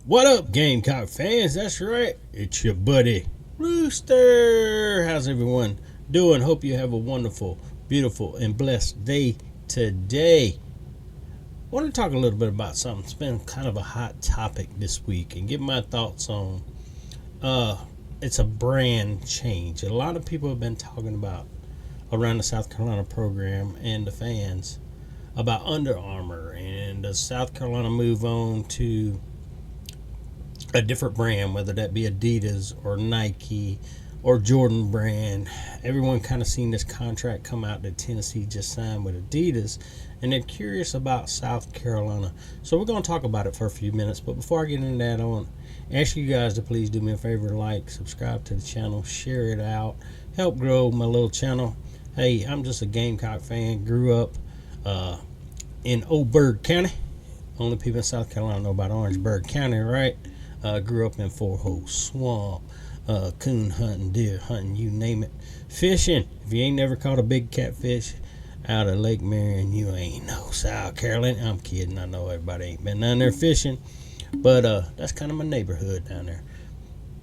What up, Gamecock fans? That's right. It's your buddy, Rooster. How's everyone doing? Hope you have a wonderful, beautiful, and blessed day today. I want to talk a little bit about something that's been kind of a hot topic this week and give my thoughts on it's a brand change. A lot of people have been talking about around the South Carolina program and the fans about Under Armour, and does South Carolina move on to a different brand, whether that be Adidas or Nike or Jordan brand. Everyone kind of seen this contract come out that Tennessee just signed with Adidas, and they're curious about South Carolina. So we're going to talk about it for a few minutes, but before I get into that, I want to ask you guys to please do me a favor, like, subscribe to the channel, share it out, help grow my little channel. Hey, I'm just a Gamecock fan, grew up in Oldburg County. Only people in South Carolina know about Orangeburg County, right? Grew up in Four Hole Swamp, coon hunting, deer hunting, you name it. Fishing. If you ain't never caught a big catfish out of Lake Marion, you ain't no South Carolina. I'm kidding. I know everybody ain't been down there fishing, but that's kind of my neighborhood down there.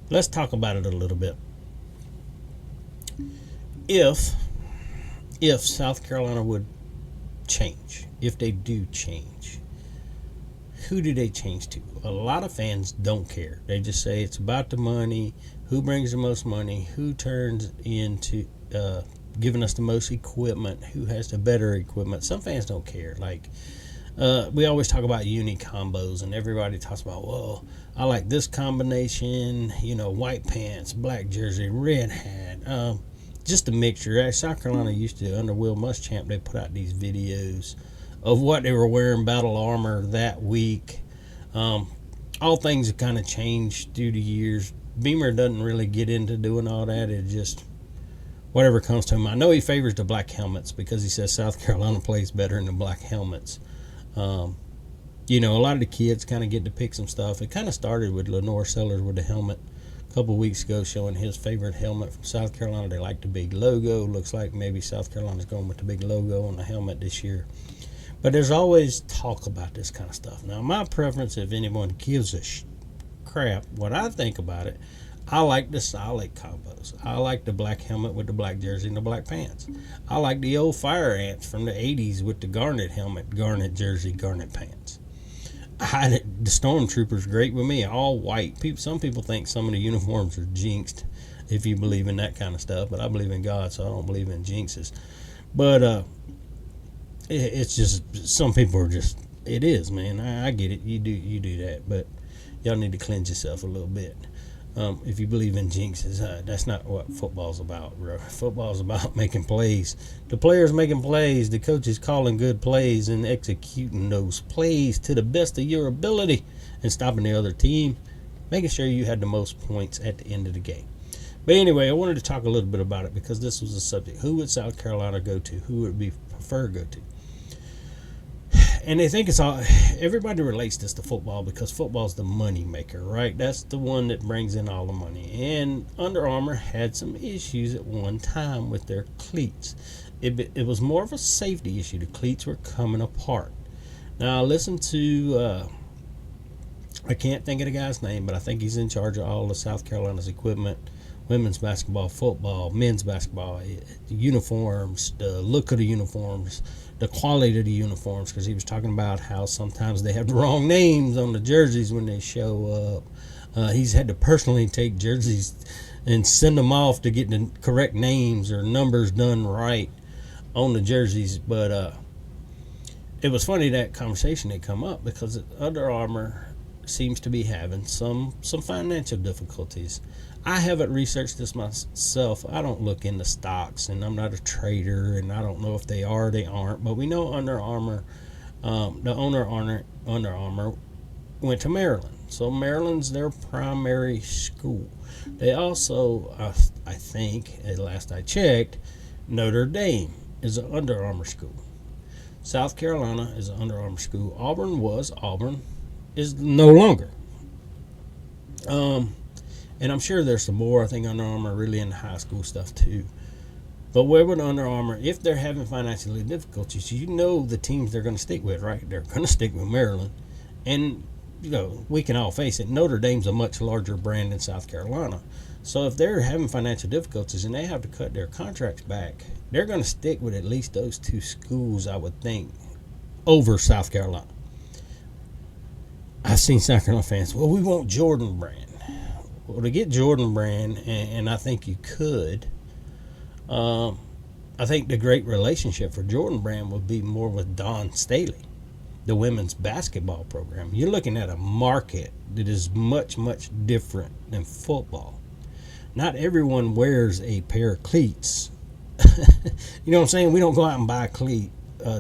Let's talk about it a little bit. If South Carolina would change, if they do change, who do they change to? A lot of fans don't care. They just say it's about the money, who brings the most money, who turns into giving us the most equipment, who has the better equipment. Some fans don't care. Like, we always talk about uni combos, and everybody talks about, well, I like this combination, white pants, black jersey, red hat, just a mixture. South Carolina used to, under Will Muschamp, they put out these videos of what they were wearing, battle armor that week. All things have kind of changed through the years. Beamer doesn't really get into doing all that. It just whatever comes to him. I know he favors the black helmets because he says South Carolina plays better in the black helmets. A lot of the kids kind of get to pick some stuff. It kind of started with Lenore Sellers with the helmet a couple weeks ago, showing his favorite helmet from South Carolina. They like the big logo. Looks like maybe South Carolina's going with the big logo on the helmet this year. But there's always talk about this kind of stuff. Now, my preference, if anyone gives a crap what I think about it, I like the solid combos. I like the black helmet with the black jersey and the black pants. I like the old fire ants from the 80s with the garnet helmet, garnet jersey, garnet pants. The stormtroopers great with me, all white. Some people think some of the uniforms are jinxed, if you believe in that kind of stuff. But I believe in God, so I don't believe in jinxes. But it's just, some people are just, it is, man. I get it. You do that, but y'all need to cleanse yourself a little bit. If you believe in jinxes, that's not what football's about, bro. Football's about making plays. The players making plays, the coaches calling good plays and executing those plays to the best of your ability and stopping the other team, making sure you had the most points at the end of the game. But anyway, I wanted to talk a little bit about it because this was a subject. Who would South Carolina go to? Who would be prefer to go to? And they think it's all, everybody relates this to football because football's the money maker, right? That's the one that brings in all the money. And Under Armour had some issues at one time with their cleats. It was more of a safety issue. The cleats were coming apart. Now, listen to, I can't think of the guy's name, but I think he's in charge of all of South Carolina's equipment. Women's basketball, football, men's basketball, the uniforms, the look of the uniforms, the quality of the uniforms, because he was talking about how sometimes they have the wrong names on the jerseys when they show up. He's had to personally take jerseys and send them off to get the correct names or numbers done right on the jerseys. But it was funny that conversation had come up because Under Armour seems to be having some financial difficulties. I haven't researched this myself. I don't look into stocks, and I'm not a trader, and I don't know if they are or they aren't. But we know Under Armour, the owner of Under Armour, went to Maryland. So Maryland's their primary school. They also, I think, at last I checked, Notre Dame is an Under Armour school. South Carolina is an Under Armour school. Auburn is no longer. And I'm sure there's some more. I think Under Armour really into high school stuff too. But where would Under Armour, if they're having financial difficulties, the teams they're going to stick with, right? They're going to stick with Maryland. And we can all face it. Notre Dame's a much larger brand than South Carolina. So if they're having financial difficulties and they have to cut their contracts back, they're going to stick with at least those two schools, I would think, over South Carolina. I've seen South Carolina fans, well, we want Jordan brand. Well, to get Jordan brand, and I think you could, I think the great relationship for Jordan brand would be more with Dawn Staley, the women's basketball program. You're looking at a market that is much, much different than football. Not everyone wears a pair of cleats. You know what I'm saying? We don't go out and buy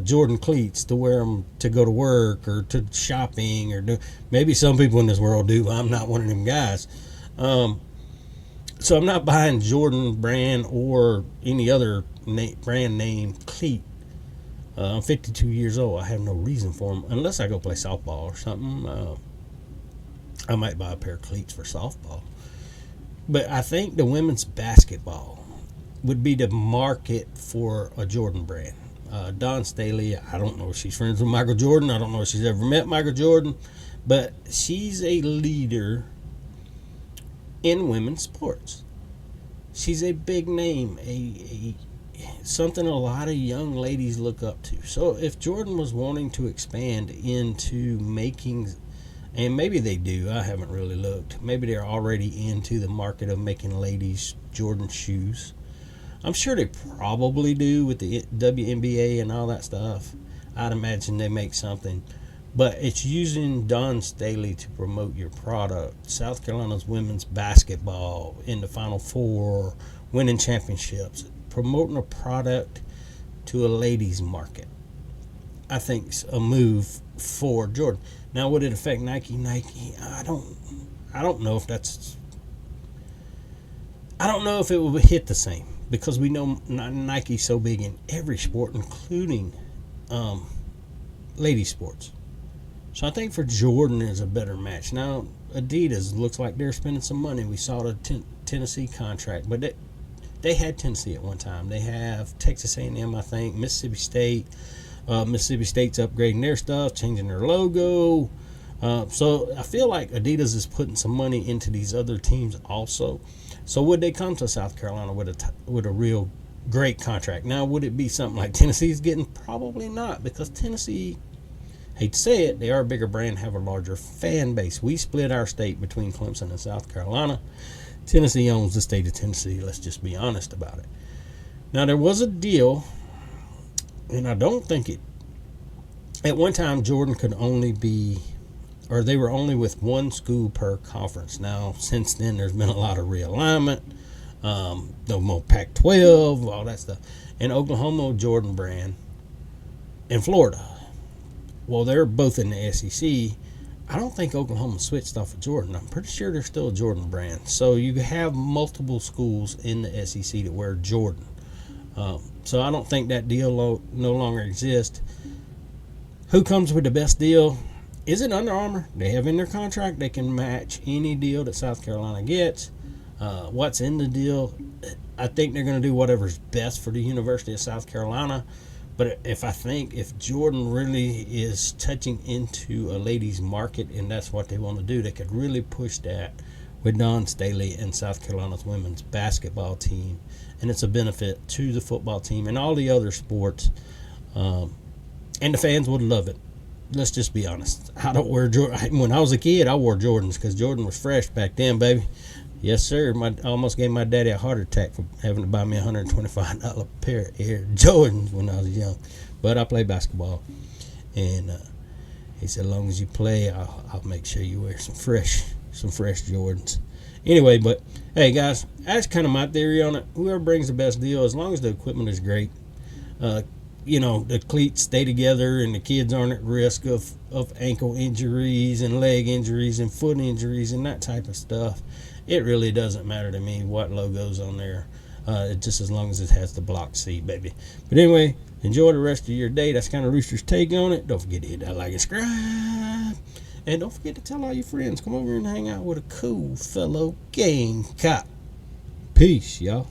Jordan cleats to wear them to go to work or to shopping or do. Maybe some people in this world do. I'm not one of them guys. So I'm not buying Jordan brand or any other brand name cleat. I'm 52 years old. I have no reason for them unless I go play softball or something. I might buy a pair of cleats for softball. But I think the women's basketball would be the market for a Jordan brand. Dawn Staley, I don't know if she's friends with Michael Jordan. I don't know if she's ever met Michael Jordan. But she's a leader in women's sports. She's a big name, something a lot of young ladies look up to. So if Jordan was wanting to expand into making, and maybe they do, I haven't really looked, maybe they're already into the market of making ladies Jordan shoes. I'm sure they probably do with the WNBA and all that stuff. I'd imagine they make something. But it's using Dawn Staley to promote your product. South Carolina's women's basketball in the Final Four, winning championships, promoting a product to a ladies' market. I think's a move for Jordan. Now, would it affect Nike? I don't know if that's. I don't know if it will hit the same because we know Nike's so big in every sport, including ladies' sports. So I think for Jordan is a better match. Now, Adidas looks like they're spending some money. We saw the Tennessee contract, but they had Tennessee at one time. They have Texas A&M, I think, Mississippi State. Mississippi State's upgrading their stuff, changing their logo. So I feel like Adidas is putting some money into these other teams also. So would they come to South Carolina with a real great contract? Now, would it be something like Tennessee's getting? Probably not, because Tennessee, hate to say it, they are a bigger brand, have a larger fan base. We split our state between Clemson and South Carolina. Tennessee owns the state of Tennessee. Let's just be honest about it. Now, there was a deal, and I don't think it. At one time, Jordan could only be, or they were only with one school per conference. Now, since then, there's been a lot of realignment. No more Pac-12, all that stuff. And Oklahoma, Jordan brand, and Florida. Well, they're both in the SEC. I don't think Oklahoma switched off of Jordan. I'm pretty sure they're still a Jordan brand. So you have multiple schools in the SEC that wear Jordan. So I don't think that deal no longer exists. Who comes with the best deal? Is it Under Armour? They have in their contract they can match any deal that South Carolina gets. What's in the deal? I think they're going to do whatever's best for the University of South Carolina. But if Jordan really is touching into a ladies' market and that's what they want to do, they could really push that with Dawn Staley and South Carolina's women's basketball team. And it's a benefit to the football team and all the other sports. And the fans would love it. Let's just be honest. I don't wear Jordan. When I was a kid, I wore Jordans because Jordan was fresh back then, baby. Yes, sir. I almost gave my daddy a heart attack for having to buy me a $125 pair of Air Jordans when I was young. But I play basketball. And he said, as long as you play, I'll make sure you wear some fresh Jordans. Anyway, but, hey, guys, that's kind of my theory on it. Whoever brings the best deal, as long as the equipment is great, the cleats stay together and the kids aren't at risk of ankle injuries and leg injuries and foot injuries and that type of stuff. It really doesn't matter to me what logo's on there, just as long as it has the block C, baby. But anyway, enjoy the rest of your day. That's kind of Rooster's take on it. Don't forget to hit that like and subscribe. And don't forget to tell all your friends. Come over and hang out with a cool fellow Gamecock. Peace, y'all.